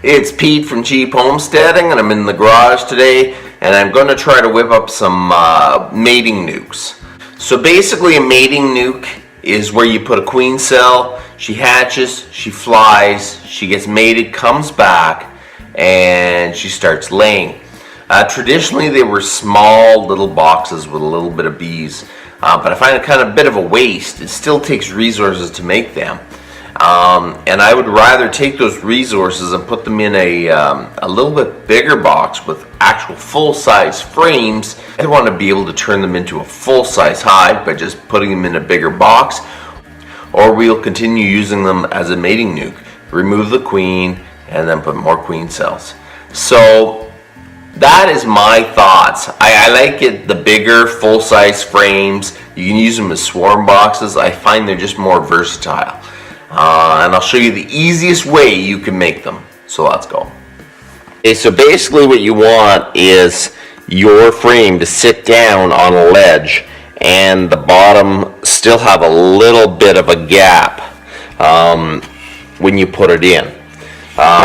It's Pete from Cheap Homesteading, and I'm in the garage today, and I'm going to try to whip up some mating nukes. So basically a mating nuke is where you put a queen cell, she hatches, she flies, she gets mated, comes back, and she starts laying. Traditionally they were small little boxes with a little bit of bees, but I find it kind of a bit of a waste. It still takes resources to make them. And I would rather take those resources and put them in a little bit bigger box with actual full-size frames. I want to be able to turn them into a full-size hive by just putting them in a bigger box, or we'll continue using them as a mating nuke. Remove the queen and then put more queen cells. So that is my thoughts. I like it, the bigger full-size frames. You can use them as swarm boxes. I find they're just more versatile. And I'll show you the easiest way you can make them. So let's go. Okay, so basically what you want is your frame to sit down on a ledge and the bottom still have a little bit of a gap when you put it in.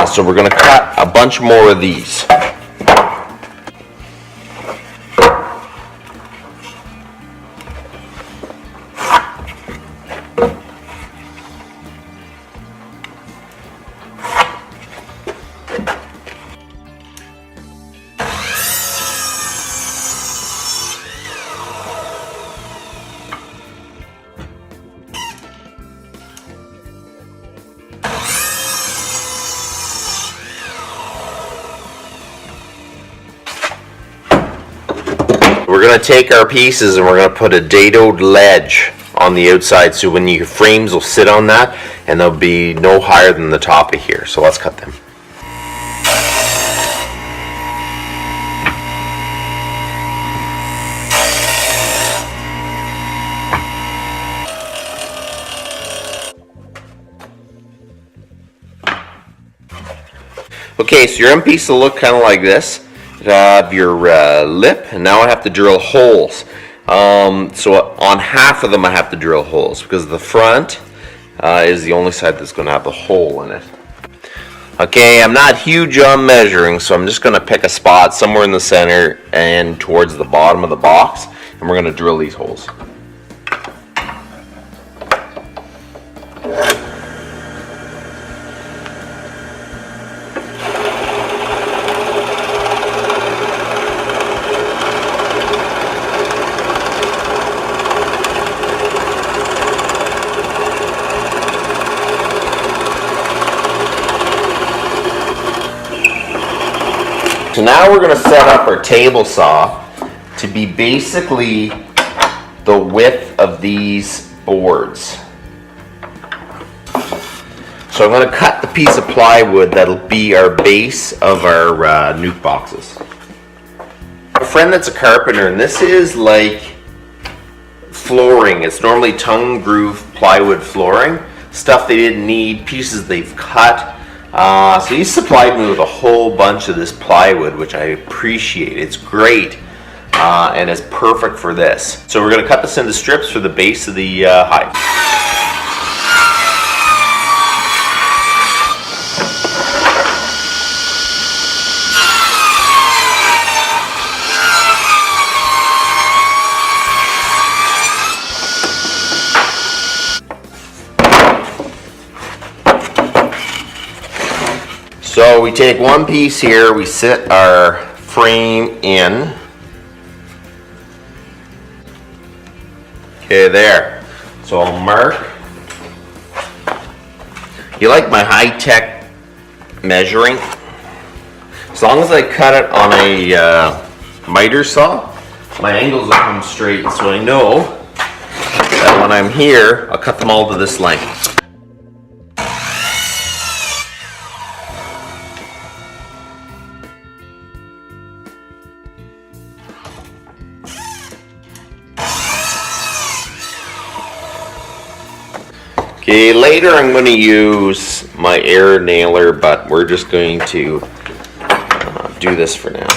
So we're going to cut a bunch more of these. We're going to take our pieces and we're going to put a dadoed ledge on the outside, so when your frames will sit on that and they'll be no higher than the top of here. So let's cut them. Okay, so your end piece will look kind of like this. Have your lip, and now I have to drill holes. So on half of them I have to drill holes because the front is the only side that's going to have a hole in it. Okay, I'm not huge on measuring, so I'm just going to pick a spot somewhere in the center and towards the bottom of the box, and we're going to drill these holes. So now we're going to set up our table saw to be basically the width of these boards. So I'm going to cut the piece of plywood that'll be our base of our nuke boxes. A friend that's a carpenter, and this is like flooring. It's normally tongue groove plywood flooring. Stuff they didn't need, pieces they've cut. So he supplied me with a whole bunch of this plywood, which I appreciate. It's great and it's perfect for this. So we're going to cut this into strips for the base of the hive. So we take one piece here, we sit our frame in. Okay, there. So I'll mark. You like my high-tech measuring? As long as I cut it on a miter saw, my angles will come straight, so I know that when I'm here, I'll cut them all to this length. Okay, later I'm going to use my air nailer, but we're just going to do this for now.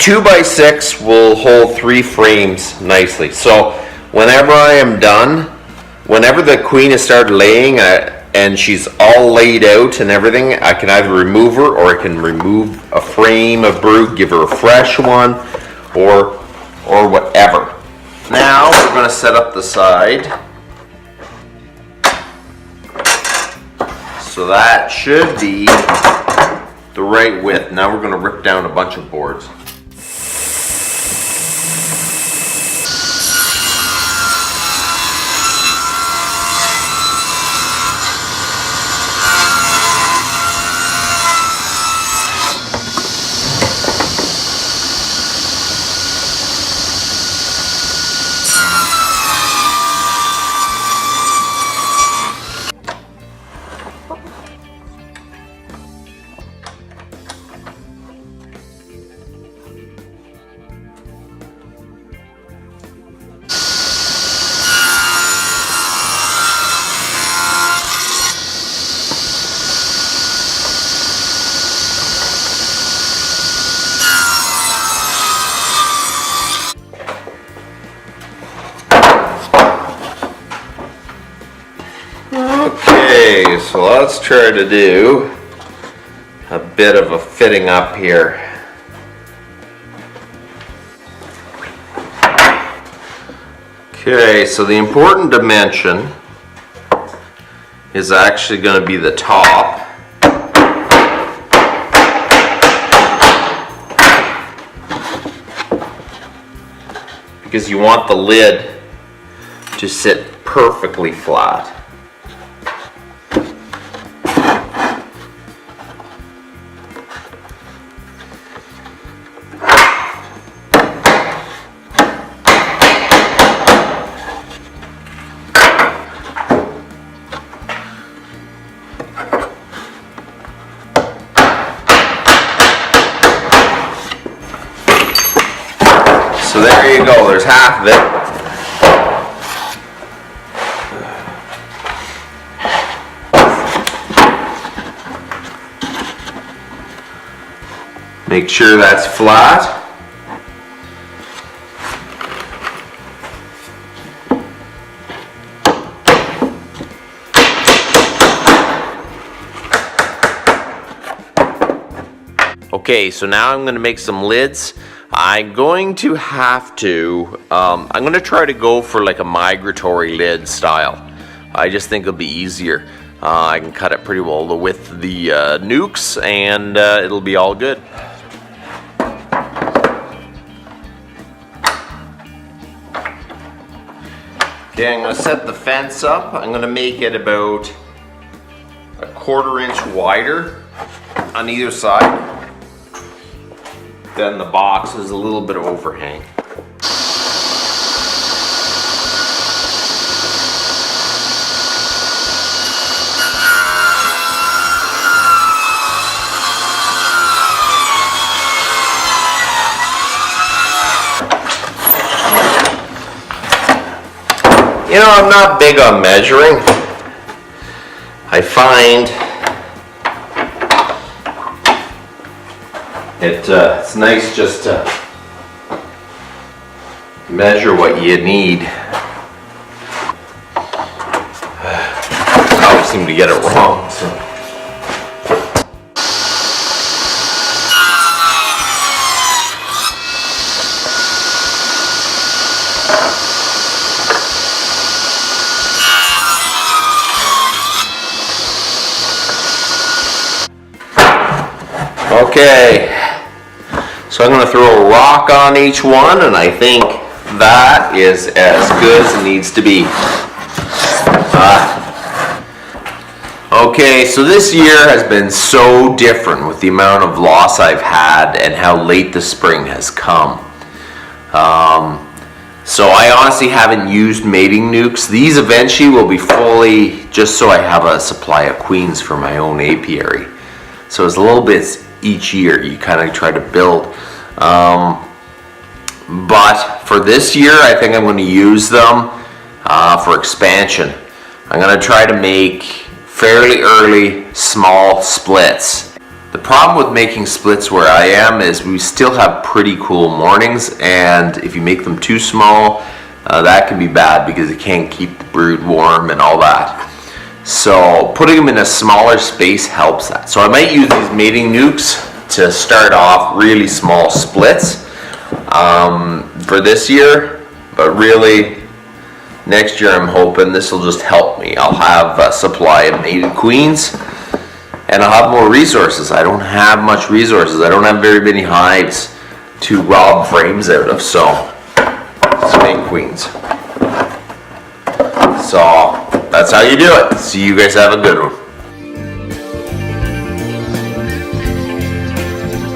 2x6 will hold 3 frames nicely. So whenever I am done, whenever the queen has started laying and she's all laid out and everything, I can either remove her or I can remove a frame of brood, give her a fresh one, or whatever. Now we're going to set up the side. So that should be the right width. Now we're going to rip down a bunch of boards. Okay, so let's try to do a bit of a fitting up here. Okay, so the important dimension is actually going to be the top. Because you want the lid to sit perfectly flat. So there you go, there's half of it. Make sure that's flat. Okay, so now I'm going to make some lids. I'm going to have to, I'm going to try to go for like a migratory lid style. I just think it'll be easier. I can cut it pretty well with the nucs and it'll be all good. Okay, I'm going to set the fence up. I'm going to make it about a 1/4 inch wider on either side. Then the box is a little bit of overhang. You know, I'm not big on measuring. I find it's nice just to measure what you need. I always seem to get it wrong. So. Okay, so I'm going to throw a rock on each one, and I think that is as good as it needs to be. Okay, so this year has been so different with the amount of loss I've had and how late the spring has come. So I honestly haven't used mating nucs. These eventually will be fully, just so I have a supply of queens for my own apiary. So it's a little bit each year you kind of try to build. But for this year, I think I'm going to use them for expansion. I'm going to try to make fairly early small splits. The problem with making splits where I am is we still have pretty cool mornings, and if you make them too small, that can be bad because it can't keep the brood warm and all that. So putting them in a smaller space helps that. So I might use these mating nukes to start off really small splits for this year, but really next year I'm hoping this will just help me. I'll have a supply of mated queens, and I'll have more resources. I don't have much resources. I don't have very many hives to rob frames out of, so let's make queens. So that's how you do it. So you guys have a good one.